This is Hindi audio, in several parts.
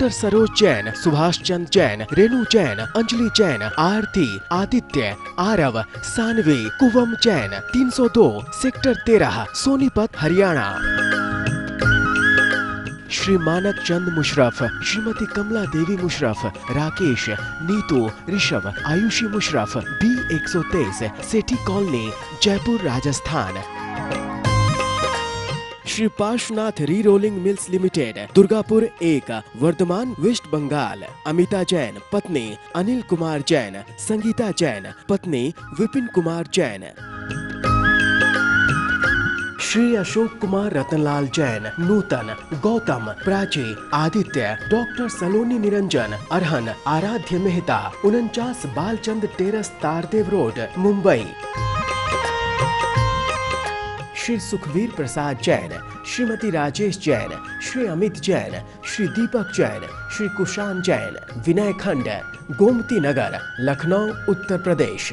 Doctor Saroj Jain, Subhash Chand Jain, Renu Jain, Anjali Jain, Aarti, Aditya, Aarav, Saanvi, Kuvam Jain, 302 sector 13 Sonipat Haryana. Shri Manak Chand Musharraf, Shrimati Kamla Devi Musharraf, Rakesh, Neetu, Rishabh, Aayushi Musharraf, B123 Sethi colony, Jaipur Rajasthan. Shri Parshvanath re rolling mills limited, Durgapur 1, Bardhaman, West Amita Jain, पत्नी अनिल कुमार जैन, संगीता जैन, पत्नी विपिन कुमार जैन। श्री अशोक कुमार रतनलाल जैन, नूतन, गौतम, प्राची, आदित्य, डॉक्टर सलोनी निरंजन, अरहन, आराध्य मेहता, 49 बालचंद टेरस, तारदेव रोड, मुंबई। श्री सुखवीर प्रसाद जैन, श्रीमती राजेश जैन, श्री अमित जैन, श्री दीपक जैन, श्री कुशान जैन, विनय खंड, गोमती नगर, लखनऊ, उत्तर प्रदेश।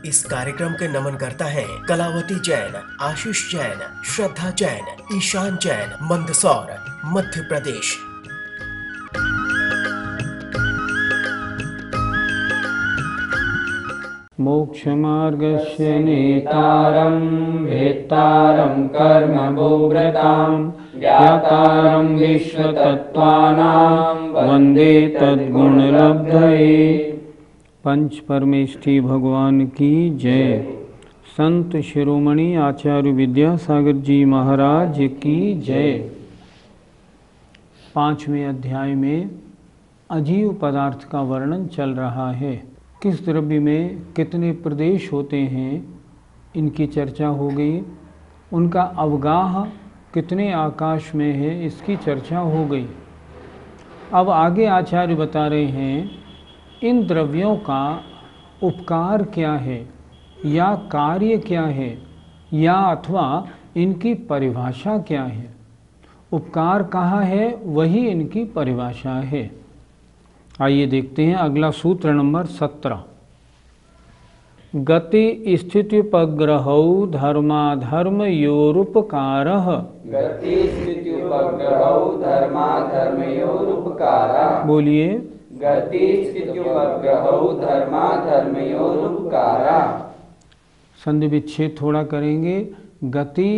इस कार्यक्रम के नमन करता है कलावती जैन, आशीष जैन, श्रद्धा जैन, ईशान जैन, मंदसौर, मध्य प्रदेश। मोक्षमार्गस्य नेतारं वेत्तारं कर्मभोव्रतां ज्ञातारं विश्वतत्त्वानां वन्दे तद्गुणलब्धये। पंच परमेष्ठी भगवान की जय। संत शिरोमणि आचार्य विद्यासागर जी महाराज की जय। 5वें अध्याय में अजीव पदार्थ का वर्णन चल रहा है। किस द्रव्य में कितने प्रदेश होते हैं इनकी चर्चा हो गई। उनका अवगाह कितने आकाश में है इसकी चर्चा हो गई। अब आगे आचार्य बता रहे हैं इन द्रव्यों का उपकार क्या है या कार्य क्या है या अथवा इनकी परिभाषा क्या है। उपकार कहाँ है वही इनकी परिभाषा है। आइए देखते हैं अगला सूत्र नंबर 17। गति स्थित्युपग्रहौ धर्माधर्मयोरुपकारः। गति स्थित्युपग्रहौ धर्माधर्मयोरुपकारः। बोलिए। गति स्थित्युपग्रहौ धर्माधर्मयोरुपकारः। संधि विच्छेद थोड़ा करेंगे। गति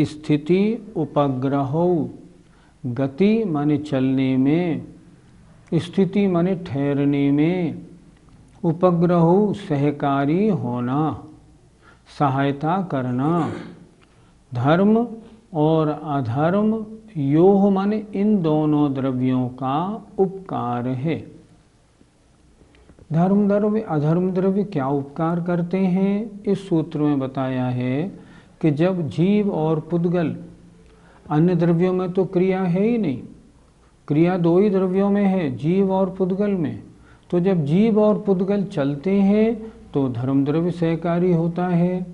स्थिति उपग्रहौ। गति माने चलने में, स्थिति माने ठहरने में, उपग्रहौ सहकारी होना, सहायता करना। धर्म और अधर्म योह माने इन दोनों द्रव्यों का उपकार है। धर्म द्रव्य अधर्म द्रव्य क्या उपकार करते हैं इस सूत्र में बताया है कि जब जीव और पुद्गल, अन्य द्रव्यों में तो क्रिया है ही नहीं, क्रिया दो ही द्रव्यों में है, जीव और पुद्गल में। तो जब जीव और पुद्गल चलते हैं तो धर्म द्रव्य सहकारी होता है।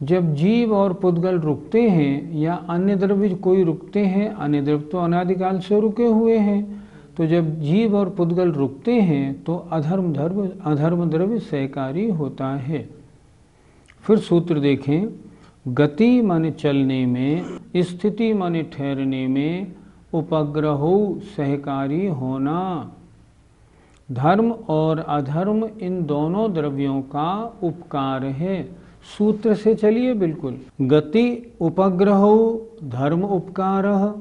जब जीव और पुद्गल रुकते हैं या अन्य द्रव्य कोई रुकते हैं, अन्य द्रव्य तो अनादिकाल से रुके हुए हैं, तो जब जीव और पुद्गल रुकते हैं तो अधर्म द्रव्य सहकारी होता है। फिर सूत्र देखें। गति माने चलने में, स्थिति माने ठहरने में, उपग्रहो सहकारी होना। धर्म और अधर्म इन दोनों द्रव्यों का उपकार है। सूत्र से चलिए बिल्कुल। गति उपग्रहो धर्म उपकारः,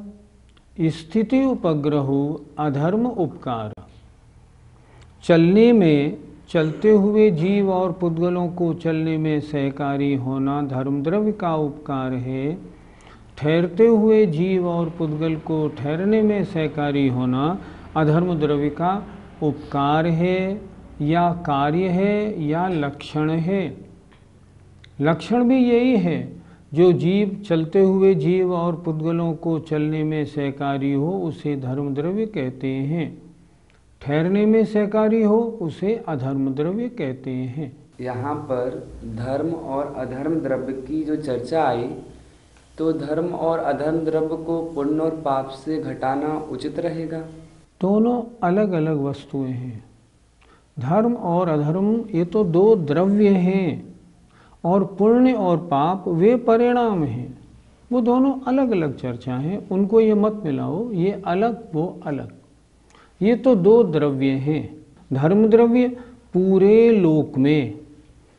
स्थिति उपग्रहो अधर्म उपकार। चलने में, चलते हुए जीव और पुद्गलों को चलने में सहकारी होना धर्म द्रव्य का उपकार है। ठहरते हुए जीव और पुद्गल को ठहरने में सहकारी होना अधर्म द्रव्य का उपकार है या कार्य है या लक्षण है। लक्षण भी यही है, जो जीव चलते हुए जीव और पुद्गलों को चलने में सहकारी हो उसे धर्म द्रव्य कहते हैं, ठहरने में सहकारी हो उसे अधर्म द्रव्य कहते हैं। यहाँ पर धर्म और अधर्म द्रव्य की जो चर्चा आई, तो धर्म और अधर्म द्रव्य को पुण्य और पाप से घटाना उचित रहेगा। दोनों अलग अलग वस्तुएं हैं। धर्म और अधर्म ये तो दो द्रव्य हैं और पुण्य और पाप वे परिणाम हैं, वो दोनों अलग अलग चर्चा हैं, उनको ये मत मिलाओ, ये अलग वो अलग। ये तो दो द्रव्य हैं। धर्म द्रव्य पूरे लोक में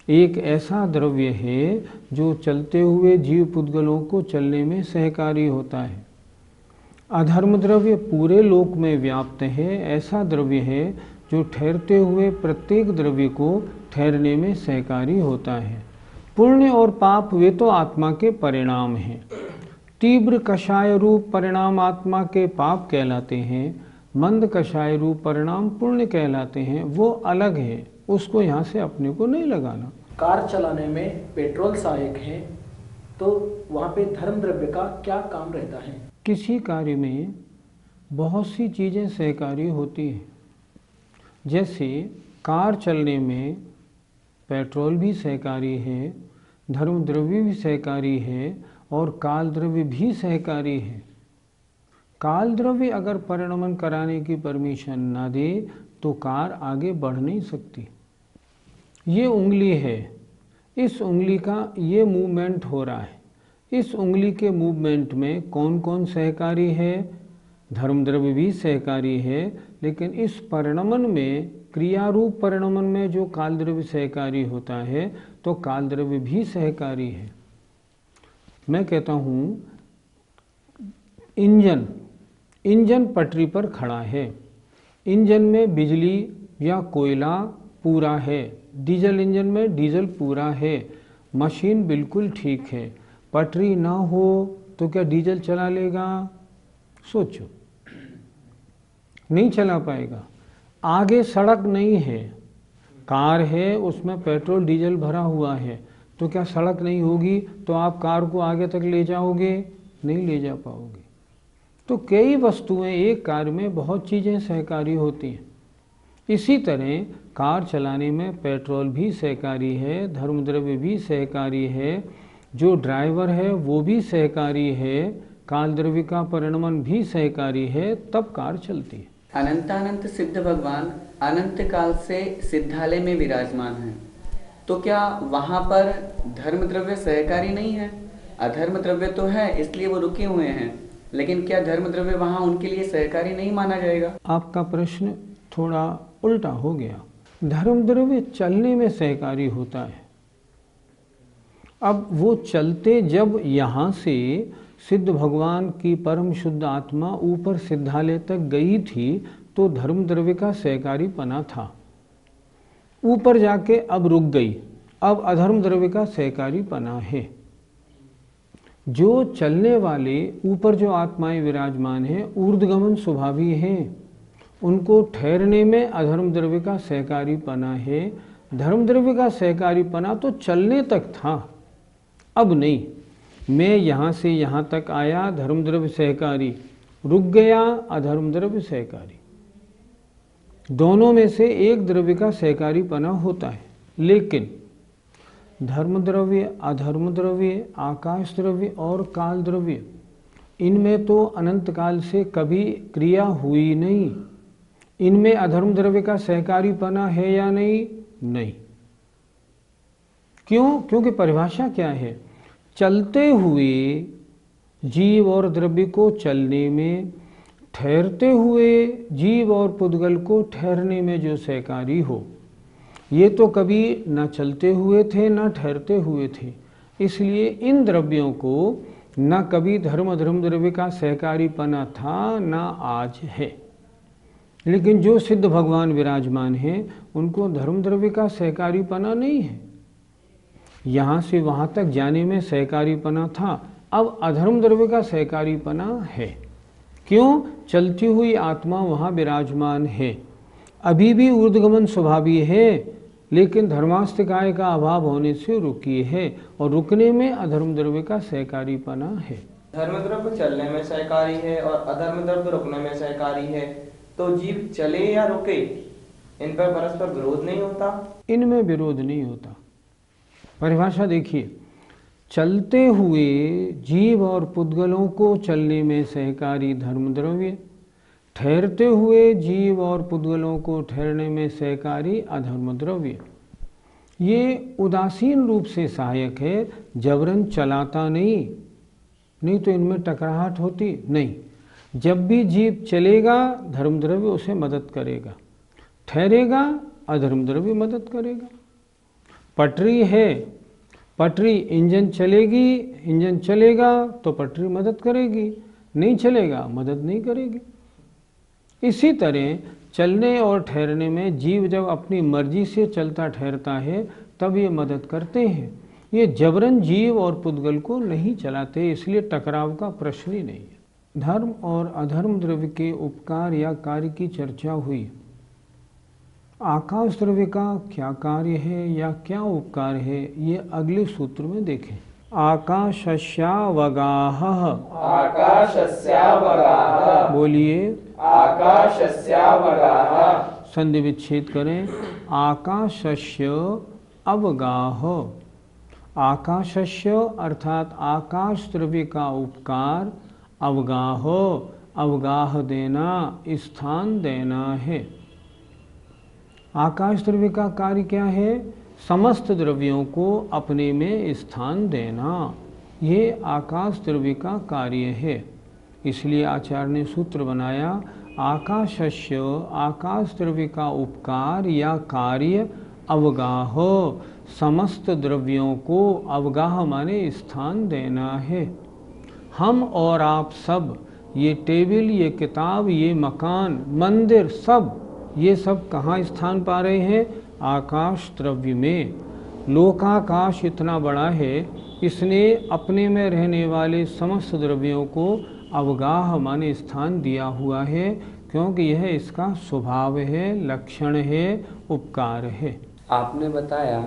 एक ऐसा द्रव्य है जो चलते हुए जीव पुद्गलों को चलने में सहकारी होता है। अधर्म द्रव्य पूरे लोक में व्याप्त है, ऐसा द्रव्य है जो ठहरते हुए प्रत्येक द्रव्य को ठहरने में सहकारी होता है। पुण्य और पाप वे तो आत्मा के परिणाम हैं। तीव्र कषाय रूप परिणाम आत्मा के पाप कहलाते हैं, मंद कषाय रूप परिणाम पुण्य कहलाते हैं। वो अलग है, उसको यहाँ से अपने को नहीं लगाना। कार चलाने में पेट्रोल सहायक है, तो वहाँ पे धर्म द्रव्य का क्या काम रहता है? किसी कार्य में बहुत सी चीज़ें सहकारी होती हैं। जैसे कार चलने में पेट्रोल भी सहकारी है, धर्म द्रव्य भी सहकारी है और काल द्रव्य भी सहकारी है। काल द्रव्य अगर परिणमन कराने की परमिशन ना दे तो कार आगे बढ़ नहीं सकती। ये उंगली है, इस उंगली का ये मूवमेंट हो रहा है। इस उंगली के मूवमेंट में कौन कौन सहकारी है? धर्म द्रव्य भी सहकारी है, लेकिन इस परिणमन में, क्रिया रूप परिणमन में जो काल द्रव्य सहकारी होता है तो काल द्रव्य भी सहकारी है। मैं कहता हूँ इंजन पटरी पर खड़ा है, इंजन में बिजली या कोयला पूरा है, डीजल इंजन में डीजल पूरा है, मशीन बिल्कुल ठीक है। पटरी ना हो तो क्या डीजल चला लेगा? सोचो, नहीं चला पाएगा। आगे सड़क नहीं है, कार है, उसमें पेट्रोल डीजल भरा हुआ है, तो क्या सड़क नहीं होगी तो आप कार को आगे तक ले जाओगे? नहीं ले जा पाओगे। तो कई वस्तुएं एक कार में बहुत चीज़ें सहकारी होती हैं। इसी तरह कार चलाने में पेट्रोल भी सहकारी है, धर्म द्रव्य भी सहकारी है, जो ड्राइवर है वो भी सहकारी है, काल द्रव्य का परिणमन भी सहकारी है, तब कार चलती है। अनंतानंत सिद्ध भगवान अनंत काल से सिद्धालय में विराजमान हैं, तो क्या वहाँ पर धर्म द्रव्य सहकारी नहीं है? अधर्म द्रव्य तो है, इसलिए वो रुके हुए हैं, लेकिन क्या धर्म द्रव्य वहाँ उनके लिए सहकारी नहीं माना जाएगा? आपका प्रश्न थोड़ा उल्टा हो गया। धर्म द्रव्य चलने में सहकारी होता है। अब वो चलते जब यहाँ से सिद्ध भगवान की परम शुद्ध आत्मा ऊपर सिद्धालय तक गई थी तो धर्म द्रव्य का सहकारी पना था। ऊपर जाके अब रुक गई, अब अधर्म द्रव्य का सहकारी पना है। जो चलने वाले ऊपर जो आत्माएं विराजमान हैं, ऊर्ध्वगमन स्वभावी हैं, उनको ठहरने में अधर्म द्रव्य का सहकारी पना है। धर्म द्रव्य का सहकारी पना तो चलने तक था, अब नहीं। मैं यहाँ से यहाँ तक आया, धर्म द्रव्य सहकारी, रुक गया, अधर्म द्रव्य सहकारी। दोनों में से एक द्रव्य का सहकारी पना होता है। लेकिन धर्म द्रव्य, अधर्म द्रव्य, आकाश द्रव्य और काल द्रव्य, इनमें तो अनंत काल से कभी क्रिया हुई नहीं। इनमें अधर्म द्रव्य का सहकारी पना है या नहीं? नहीं। क्यों? क्योंकि परिभाषा क्या है? चलते हुए जीव और द्रव्य को चलने में, ठहरते हुए जीव और पुद्गल को ठहरने में जो सहकारी हो, ये तो कभी न चलते हुए थे न ठहरते हुए थे। इसलिए इन द्रव्यों को न कभी धर्म अधर्म द्रव्य का सहकारी पना था न आज है। लेकिन जो सिद्ध भगवान विराजमान हैं उनको धर्म द्रव्य का सहकारी पना नहीं है। यहाँ से वहाँ तक जाने में सहकारी पना था, अब अधर्म द्रव्य का सहकारी पना है। क्यों? चलती हुई आत्मा वहाँ विराजमान है, अभी भी ऊर्ध्वगमन स्वभावी है, लेकिन धर्मास्तिकाय का अभाव होने से रुकी है, और रुकने में अधर्म द्रव्य का सहकारी पना है। धर्म द्रव्य चलने में सहकारी है और अधर्म द्रव्य रुकने में सहकारी है, तो जीव चले या रुके, इन पर परस्पर विरोध नहीं होता? इनमें विरोध नहीं होता। परिभाषा देखिए, चलते हुए जीव और पुद्गलों को चलने में सहकारी धर्म द्रव्य, ठहरते हुए जीव और पुद्गलों को ठहरने में सहकारी अधर्म द्रव्य। ये उदासीन रूप से सहायक है, जबरन चलाता नहीं। नहीं तो इनमें टकराहट होती नहीं। जब भी जीव चलेगा धर्म द्रव्य उसे मदद करेगा, ठहरेगा अधर्म द्रव्य मदद करेगा। पटरी है, पटरी इंजन चलेगी, इंजन चलेगा तो पटरी मदद करेगी, नहीं चलेगा मदद नहीं करेगी। इसी तरह चलने और ठहरने में जीव जब अपनी मर्जी से चलता ठहरता है तब ये मदद करते हैं। ये जबरन जीव और पुद्गल को नहीं चलाते, इसलिए टकराव का प्रश्न ही नहीं है। धर्म और अधर्म द्रव्य के उपकार या कार्य की चर्चा हुई। आकाश द्रव्य का क्या कार्य है या क्या उपकार है ये अगले सूत्र में देखें। आकाशस्यावगाह, आकाशस्यावगाह, बोलिए आकाशस्यावगाह, संधि विच्छेद करें। आकाशस्य अवगाह, आकाशस्य अर्थात आकाश द्रव्य का उपकार, अवगाह अवगाह देना, स्थान देना है। आकाश द्रव्य का कार्य क्या है? समस्त द्रव्यों को अपने में स्थान देना, ये आकाश द्रव्य का कार्य है। इसलिए आचार्य ने सूत्र बनाया आकाशस्य, आकाश द्रव्य का उपकार या कार्य, अवगाह समस्त द्रव्यों को, अवगाह माने स्थान देना है। हम और आप सब, ये टेबल, ये किताब, ये मकान, मंदिर, सब ये सब कहाँ स्थान पा रहे हैं? आकाश द्रव्य में। लोकाकाश इतना बड़ा है, इसने अपने में रहने वाले समस्त द्रव्यों को अवगाह माने स्थान दिया हुआ है, क्योंकि यह इसका स्वभाव है, लक्षण है, उपकार है। आपने बताया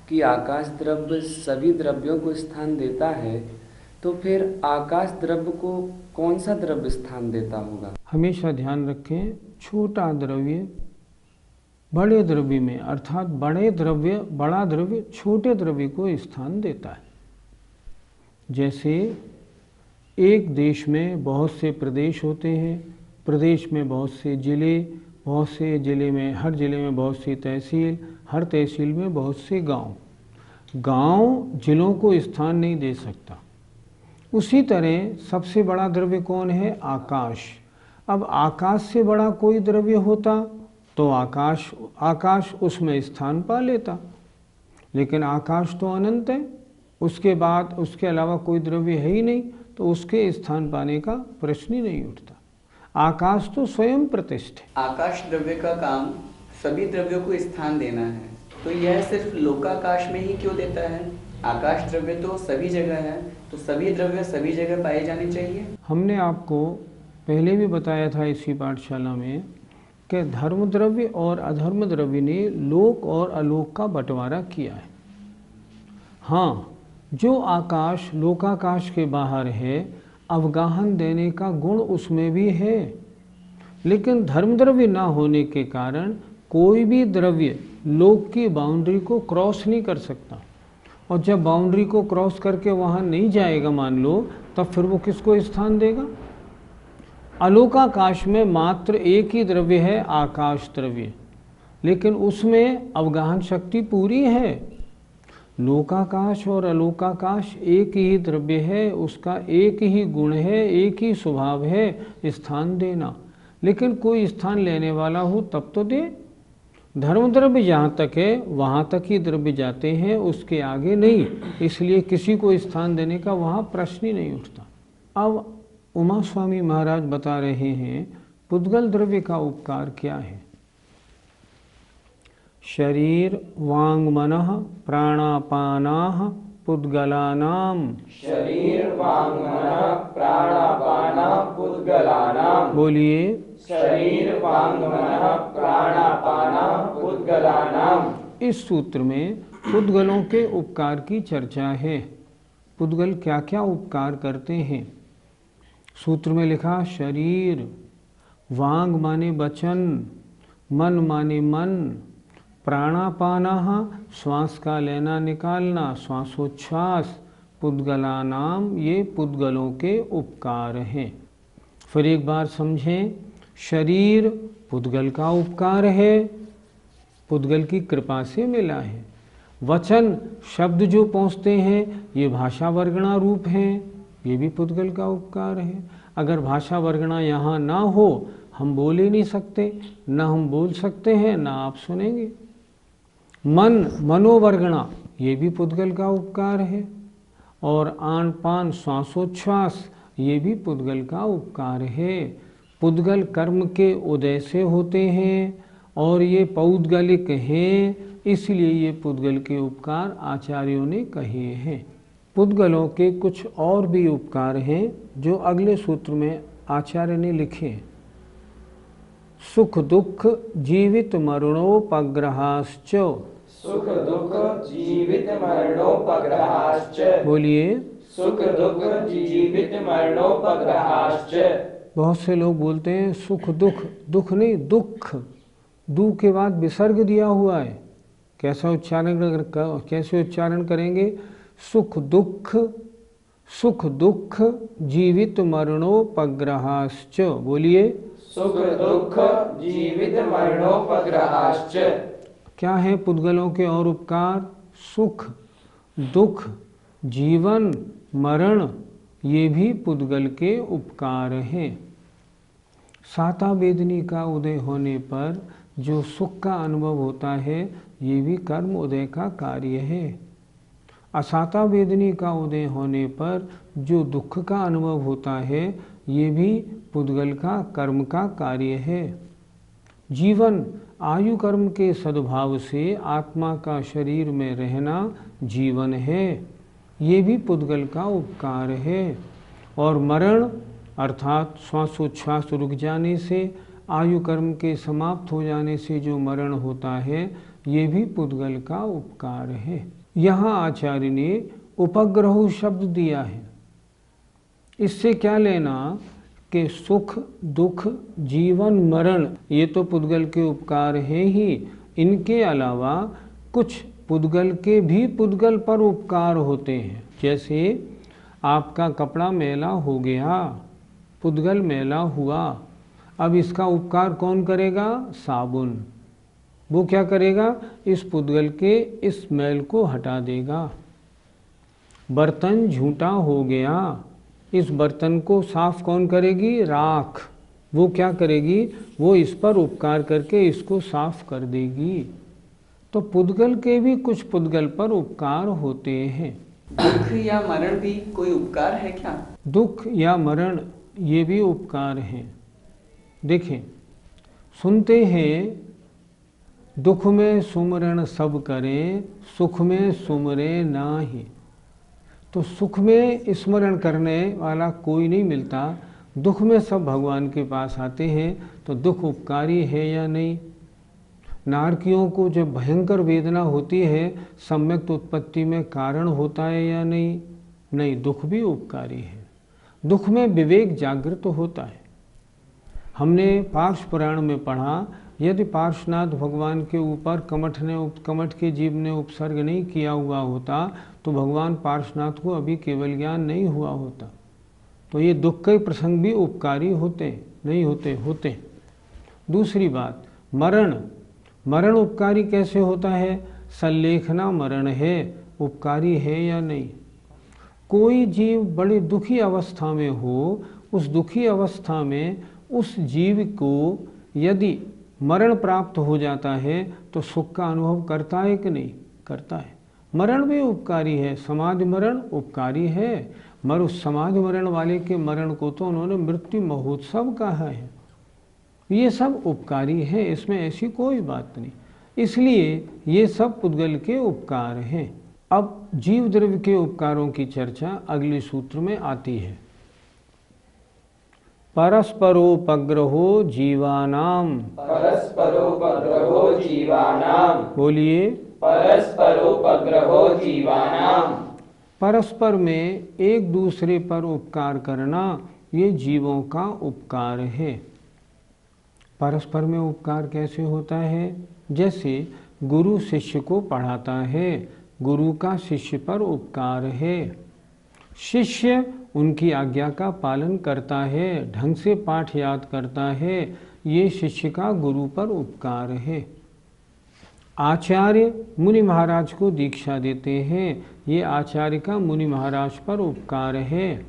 कि आकाश द्रव्य सभी द्रव्यों को स्थान देता है, तो फिर आकाश द्रव्य को कौन सा द्रव्य स्थान देता होगा? हमेशा ध्यान रखें, छोटा द्रव्य बड़े द्रव्य में, अर्थात बड़ा द्रव्य छोटे द्रव्य को स्थान देता है। जैसे एक देश में बहुत से प्रदेश होते हैं, प्रदेश में बहुत से जिले, बहुत से जिले में, हर जिले में बहुत सी तहसील, हर तहसील में बहुत से गांव। गांव जिलों को स्थान नहीं दे सकता। उसी तरह सबसे बड़ा द्रव्य कौन है? आकाश। अब आकाश से बड़ा कोई द्रव्य होता तो आकाश उसमें स्थान पा लेता, लेकिन आकाश तो अनंत है, उसके बाद उसके अलावा कोई द्रव्य है ही नहीं, तो उसके स्थान पाने का प्रश्न ही नहीं उठता। आकाश तो स्वयं प्रतिष्ठित है। आकाश द्रव्य का काम सभी द्रव्यों को स्थान देना है, तो यह सिर्फ लोकाकाश में ही क्यों देता है? आकाश द्रव्य तो सभी जगह है, तो सभी द्रव्य सभी जगह पाए जाने चाहिए। हमने आपको पहले भी बताया था इसी पाठशाला में कि धर्म द्रव्य और अधर्म द्रव्य ने लोक और अलोक का बंटवारा किया है। हाँ, जो आकाश लोकाकाश के बाहर है, अवगाहन देने का गुण उसमें भी है, लेकिन धर्म द्रव्य ना होने के कारण कोई भी द्रव्य लोक की बाउंड्री को क्रॉस नहीं कर सकता। और जब बाउंड्री को क्रॉस करके वहाँ नहीं जाएगा मान लो, तब फिर वो किसको स्थान देगा? अलोकाकाश में मात्र एक ही द्रव्य है, आकाश द्रव्य, लेकिन उसमें अवगाहन शक्ति पूरी है। लोकाकाश और अलोकाकाश एक ही द्रव्य है, उसका एक ही गुण है, एक ही स्वभाव है, स्थान देना। लेकिन कोई स्थान लेने वाला हो तब तो दे। धर्म द्रव्य जहाँ तक है वहाँ तक ही द्रव्य जाते हैं, उसके आगे नहीं, इसलिए किसी को स्थान देने का वहाँ प्रश्न ही नहीं उठता। अब उमा स्वामी महाराज बता रहे हैं पुद्गल द्रव्य का उपकार क्या है। शरीर वांग मनः प्राणापानाः पुद्गलानाम। शरीर वांग मनः प्राणापानाः पुद्गलानाम। बोलिए, शरीर वांग मनः प्राणापानाः पुद्गलानाम। इस सूत्र में पुद्गलों के उपकार की चर्चा है। पुद्गल क्या क्या उपकार करते हैं? सूत्र में लिखा शरीर, वांग माने वचन, मन माने मन, प्राणापानाः श्वास का लेना निकालना, श्वासोच्छ्वास, पुद्गलानाम ये पुद्गलों के उपकार हैं। फिर एक बार समझें, शरीर पुद्गल का उपकार है, पुद्गल की कृपा से मिला है। वचन शब्द जो पहुँचते हैं ये भाषा वर्गणा रूप हैं, ये भी पुद्गल का उपकार है। अगर भाषा वर्गणा यहाँ ना हो, हम बोल ही नहीं सकते, ना हम बोल सकते हैं ना आप सुनेंगे। मन, मनोवर्गणा, ये भी पुद्गल का उपकार है। और आन पान श्वासोच्छ्वास, ये भी पुद्गल का उपकार है। पुद्गल कर्म के उदय से होते हैं और ये पौद्गलिक हैं, इसलिए ये पुद्गल के उपकार आचार्यों ने कहे हैं। पुद्गलों के कुछ और भी उपकार हैं जो अगले सूत्र में आचार्य ने लिखे। सुख दुख जीवित मरणोपग्रहाश्च। सुख दुख जीवित मरणोपग्रहाश्च। बोलिए। सुख दुख जीवित मरणोपग्रहाश्च। बहुत से लोग बोलते हैं सुख दुख, दुख नहीं दुख, दू के बाद विसर्ग दिया हुआ है। कैसे उच्चारण करेंगे? सुख दुख, सुख दुख जीवित मरणोपग्रहाश्च। बोलिए। सुख दुख जीवित मरणोपग्रहाश्च। क्या है पुद्गलों के और उपकार? सुख दुख जीवन मरण, ये भी पुद्गल के उपकार हैं। साता वेदनी का उदय होने पर जो सुख का अनुभव होता है, ये भी कर्म उदय का कार्य है। असाता वेदनी का उदय होने पर जो दुख का अनुभव होता है, ये भी पुद्गल का कर्म का कार्य है। जीवन, आयु कर्म के सद्भाव से आत्मा का शरीर में रहना जीवन है, ये भी पुद्गल का उपकार है। और मरण अर्थात श्वासोच्छ्वास रुक जाने से, आयु कर्म के समाप्त हो जाने से जो मरण होता है, ये भी पुद्गल का उपकार है। यहाँ आचार्य ने उपग्रह शब्द दिया है। इससे क्या लेना कि सुख दुख जीवन मरण, ये तो पुद्गल के उपकार हैं ही, इनके अलावा कुछ पुद्गल के भी पुद्गल पर उपकार होते हैं। जैसे आपका कपड़ा मैला हो गया, पुद्गल मैला हुआ, अब इसका उपकार कौन करेगा? साबुन। वो क्या करेगा? इस पुद्गल के इस मैल को हटा देगा। बर्तन झूठा हो गया, इस बर्तन को साफ कौन करेगी? राख। वो क्या करेगी? वो इस पर उपकार करके इसको साफ कर देगी। तो पुद्गल के भी कुछ पुद्गल पर उपकार होते हैं। दुख या मरण भी कोई उपकार है क्या? दुख या मरण ये भी उपकार हैं। देखें, सुनते हैं दुख में सुमरण सब करें, सुख में सुमरे नाही। तो सुख में स्मरण करने वाला कोई नहीं मिलता, दुख में सब भगवान के पास आते हैं। तो दुख उपकारी है या नहीं? नारकियों को जब भयंकर वेदना होती है, सम्यक उत्पत्ति में कारण होता है या नहीं? नहीं, दुख भी उपकारी है। दुख में विवेक जागृत होता है। हमने पार्श पुराण में पढ़ा, यदि पार्श्वनाथ भगवान के ऊपर कमठ के जीव ने उपसर्ग नहीं किया हुआ होता, तो भगवान पार्श्वनाथ को अभी केवल ज्ञान नहीं हुआ होता। तो ये दुख के प्रसंग भी उपकारी होते नहीं होते? होते। दूसरी बात, मरण। मरण उपकारी कैसे होता है? संलेखना मरण है, उपकारी है या नहीं? कोई जीव बड़ी दुखी अवस्था में हो, उस दुखी अवस्था में उस जीव को यदि मरण प्राप्त हो जाता है तो सुख का अनुभव करता है कि नहीं? करता है। मरण भी उपकारी है। समाज मरण उपकारी है, मगर उस समाज मरण वाले के मरण को तो उन्होंने मृत्यु महोत्सव कहा है। ये सब उपकारी है, इसमें ऐसी कोई बात नहीं। इसलिए ये सब पुद्गल के उपकार हैं। अब जीव द्रव्य के उपकारों की चर्चा अगले सूत्र में आती है। परस्परोपग्रहो जीवानाम। परस्परोपग्रहो जीवानाम। बोलिए। परस्परोपग्रहो जीवानाम। परस्पर में एक दूसरे पर उपकार करना, ये जीवों का उपकार है। परस्पर में उपकार कैसे होता है? जैसे गुरु शिष्य को पढ़ाता है, गुरु का शिष्य पर उपकार है। शिष्य उनकी आज्ञा का पालन करता है, ढंग से पाठ याद करता है, ये शिष्य का गुरु पर उपकार है। आचार्य मुनि महाराज को दीक्षा देते हैं, ये आचार्य का मुनि महाराज पर उपकार है।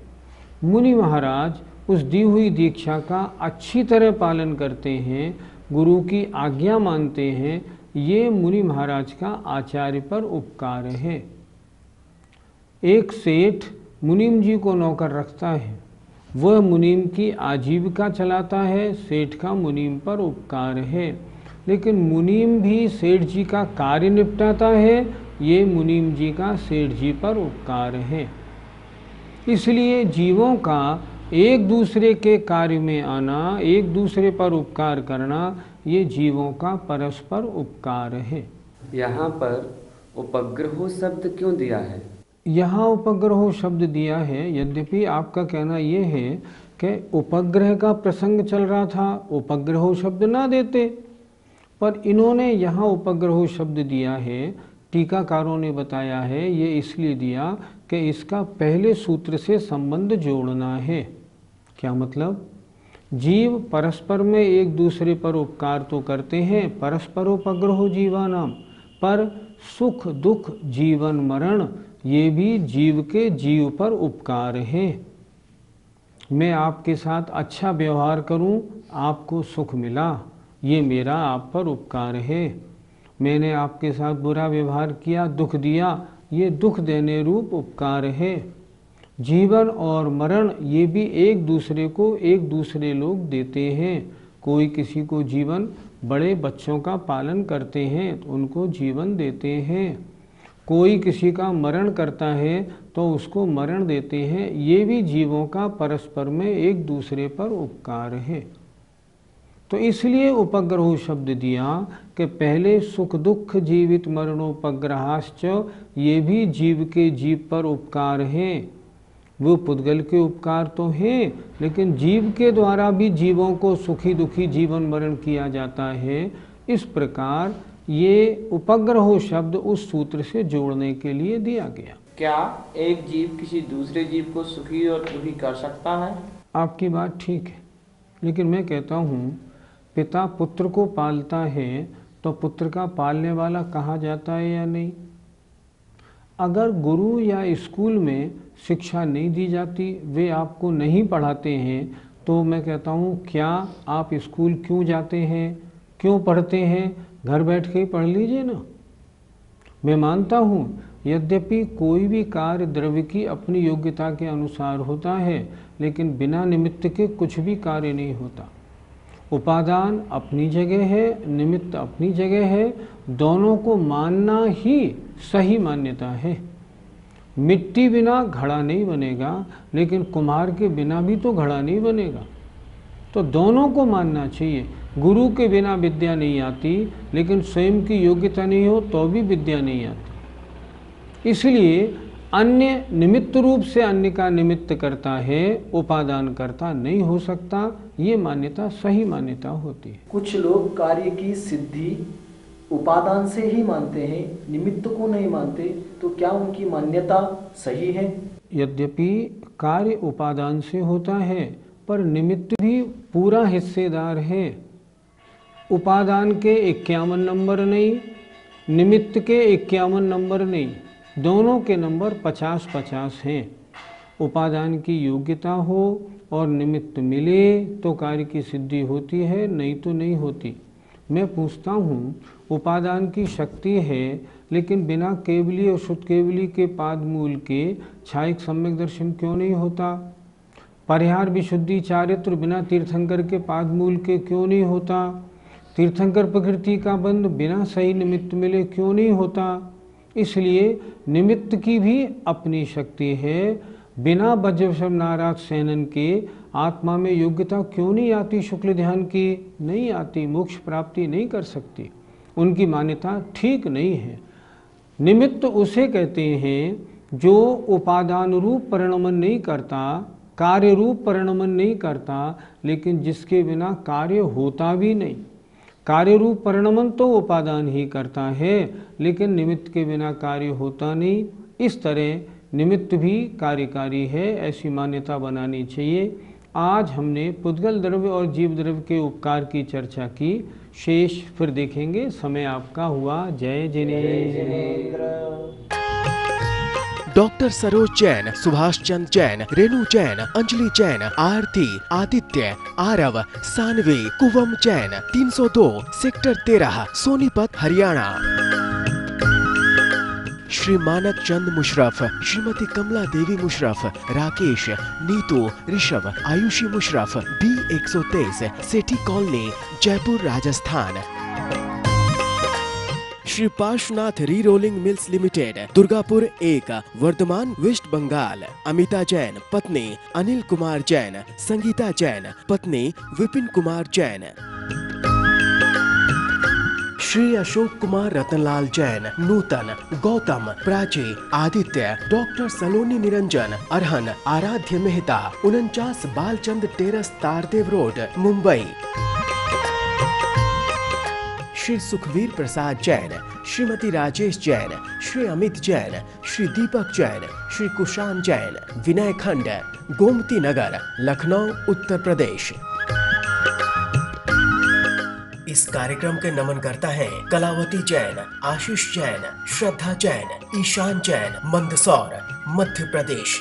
मुनि महाराज उस दी हुई दीक्षा का अच्छी तरह पालन करते हैं, गुरु की आज्ञा मानते हैं, ये मुनि महाराज का आचार्य पर उपकार है। एक सेठ मुनीम जी को नौकर रखता है, वह मुनीम की आजीविका चलाता है, सेठ का मुनीम पर उपकार है। लेकिन मुनीम भी सेठ जी का कार्य निपटाता है, ये मुनीम जी का सेठ जी पर उपकार है। इसलिए जीवों का एक दूसरे के कार्य में आना, एक दूसरे पर उपकार करना, ये जीवों का परस्पर उपकार है। यहाँ पर उपग्रहो शब्द क्यों दिया है? यहाँ उपग्रहो शब्द दिया है, यद्यपि आपका कहना ये है कि उपग्रह का प्रसंग चल रहा था, उपग्रहो शब्द ना देते, पर इन्होंने यहाँ उपग्रहो शब्द दिया है। टीकाकारों ने बताया है ये इसलिए दिया कि इसका पहले सूत्र से संबंध जोड़ना है। क्या मतलब? जीव परस्पर में एक दूसरे पर उपकार तो करते हैं, परस्परोपग्रहो जीवानाम, पर सुख दुख जीवन मरण ये भी जीव के जीव पर उपकार है। मैं आपके साथ अच्छा व्यवहार करूं, आपको सुख मिला, ये मेरा आप पर उपकार है। मैंने आपके साथ बुरा व्यवहार किया, दुख दिया, ये दुख देने रूप उपकार है। जीवन और मरण ये भी एक दूसरे को एक दूसरे लोग देते हैं। कोई किसी को जीवन, बड़े बच्चों का पालन करते हैं तो उनको जीवन देते हैं, कोई किसी का मरण करता है तो उसको मरण देते हैं। ये भी जीवों का परस्पर में एक दूसरे पर उपकार है। तो इसलिए उपग्रहो शब्द दिया कि पहले सुख दुख जीवित मरणोपग्रहाश्च, ये भी जीव के जीव पर उपकार हैं। वो पुद्गल के उपकार तो हैं, लेकिन जीव के द्वारा भी जीवों को सुखी दुखी जीवन मरण किया जाता है। इस प्रकार ये उपग्रहो शब्द उस सूत्र से जोड़ने के लिए दिया गया। क्या एक जीव किसी दूसरे जीव को सुखी और दुखी कर सकता है? आपकी बात ठीक है, लेकिन मैं कहता हूँ पिता पुत्र को पालता है तो पुत्र का पालने वाला कहा जाता है या नहीं? अगर गुरु या स्कूल में शिक्षा नहीं दी जाती, वे आपको नहीं पढ़ाते हैं, तो मैं कहता हूँ क्या आप स्कूल क्यों जाते हैं, क्यों पढ़ते हैं? घर बैठ के ही पढ़ लीजिए ना। मैं मानता हूँ यद्यपि कोई भी कार्य द्रव्य की अपनी योग्यता के अनुसार होता है, लेकिन बिना निमित्त के कुछ भी कार्य नहीं होता। उपादान अपनी जगह है, निमित्त अपनी जगह है, दोनों को मानना ही सही मान्यता है। मिट्टी बिना घड़ा नहीं बनेगा, लेकिन कुम्हार के बिना भी तो घड़ा नहीं बनेगा। तो दोनों को मानना चाहिए। गुरु के बिना विद्या नहीं आती, लेकिन स्वयं की योग्यता नहीं हो तो भी विद्या नहीं आती। इसलिए अन्य निमित्त रूप से अन्य का निमित्त करता है, उपादान करता नहीं हो सकता। ये मान्यता सही मान्यता होती है। कुछ लोग कार्य की सिद्धि उपादान से ही मानते हैं, निमित्त को नहीं मानते, तो क्या उनकी मान्यता सही है? यद्यपि कार्य उपादान से होता है, पर निमित्त भी पूरा हिस्सेदार है। उपादान के 51 नंबर नहीं, निमित्त के 51 नंबर नहीं, दोनों के नंबर 50-50 हैं। उपादान की योग्यता हो और निमित्त मिले तो कार्य की सिद्धि होती है, नहीं तो नहीं होती। मैं पूछता हूँ, उपादान की शक्ति है, लेकिन बिना केवली और शुद्ध केवली के पाद मूल के छायिक सम्यक दर्शन क्यों नहीं होता? परिहार विशुद्धि चारित्र बिना तीर्थंकर के पाद मूल के क्यों नहीं होता? तीर्थंकर प्रकृति का बंध बिना सही निमित्त मिले क्यों नहीं होता? इसलिए निमित्त की भी अपनी शक्ति है। बिना वज्रवशम नाराज सेनन के आत्मा में योग्यता क्यों नहीं आती? शुक्ल ध्यान की नहीं आती, मोक्ष प्राप्ति नहीं कर सकती। उनकी मान्यता ठीक नहीं है। निमित्त उसे कहते हैं जो उपादान रूप परिणमन नहीं करता, कार्य रूप परिणमन नहीं करता, लेकिन जिसके बिना कार्य होता भी नहीं। कार्य रूप परिणमन तो उपादान ही करता है, लेकिन निमित्त के बिना कार्य होता नहीं। इस तरह निमित्त भी कार्यकारी है, ऐसी मान्यता बनानी चाहिए। आज हमने पुद्गल द्रव्य और जीव द्रव्य के उपकार की चर्चा की, शेष फिर देखेंगे। समय आपका हुआ। जय Jinendra. Doctor Saroj Jain, Subhash Chand Jain, Renu Jain, Anjali Jain, Aarti, Aditya, Aarav, Saanvi, Kuvam Jain, 302 sector 13 Sonipat Haryana. Shri Manak Chand Musharraf, Shrimati Kamla Devi Musharraf, Rakesh, Neetu, Rishabh, Aayushi Musharraf, B123 Sethi colony, Jaipur, Rajasthan. Shri Parshvanath re rolling mills limited, Durgapur 1, Bardhaman, West Amita Jain, पत्नी अनिल कुमार जैन, संगीता जैन, पत्नी विपिन कुमार जैन। श्री अशोक कुमार रतनलाल जैन, नूतन, गौतम, प्राची, आदित्य, डॉक्टर सलोनी निरंजन, अरहन, आराध्य मेहता, 49 बालचंद टेरस, तारदेव रोड, मुंबई। श्री सुखवीर प्रसाद जैन, श्रीमती राजेश जैन, श्री अमित जैन, श्री दीपक जैन, श्री कुशान जैन, विनय खंड, गोमती नगर, लखनऊ, उत्तर प्रदेश। इस कार्यक्रम के नमन करता है कलावती जैन, आशीष जैन, श्रद्धा जैन, ईशान जैन, मंदसौर, मध्य प्रदेश।